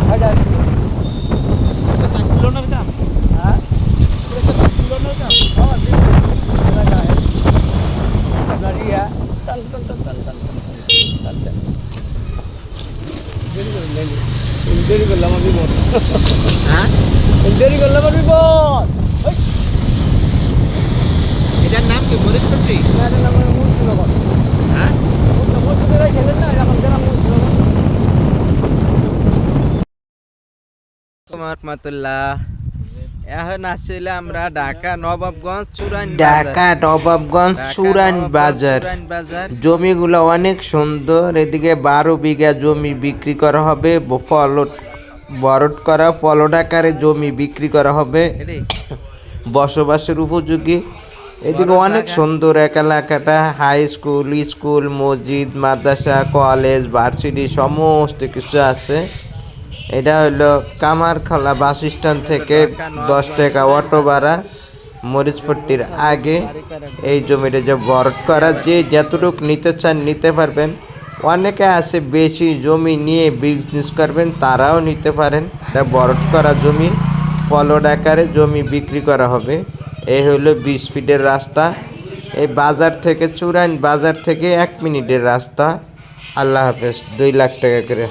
1000 इसका cycle owner का हाँ इसका साइकिल ओनर का और बिल्कुल लगा है गाड़ी है टन टन टन टन टन टन टन দেরি করলাম আমি বিপদ হ্যাঁ দেরি করলাম আমি বিপদ এটার নাম কি মরিচপট্টি এটার নাম মুন্সিনগর হ্যাঁ মুন্সিনগর খেলেন না এখন গ্রাম মুন্সিনগর রহমতুল্লাহ এখন আসলে আমরা ঢাকা নবাবগঞ্জ চুরাইন ঢাকা নবাবগঞ্জ চুরাইন বাজার বাজার জমিগুলো অনেক সুন্দর। এদিকে 12 বিঘা জমি বিক্রি করা হবে, বরট করা প্লট আকারে জমি বিক্রি করা হবে, বসবাসের উপযোগী। এদিকে অনেক সুন্দর এলাকাটা, হাই স্কুল, স্কুল, মসজিদ, মাদ্রাসা, কলেজ, ভার্সিটি সমস্ত কিছু আছে। এটা হলো কামারখালা বাস স্ট্যান্ড থেকে 10 টাকা অটো ভাড়া। মরিচপট্টির আগে এই জমিটা যে বরট করা, যে যতটুকু নিতে চান নিতে পারবেন। অনেকে আছে বেশি জমি নিয়ে বিজনেস করবেন, তারাও নিতে পারেন। এটা বরট করা জমি, প্লট আকারে জমি বিক্রি করা হবে। এই হলো 20 ফিটের রাস্তা। এই বাজার থেকে চুরাইন বাজার থেকে 1 মিনিটের রাস্তা। আল্লাহ হাফেজ। 2 লাখ টাকা করে।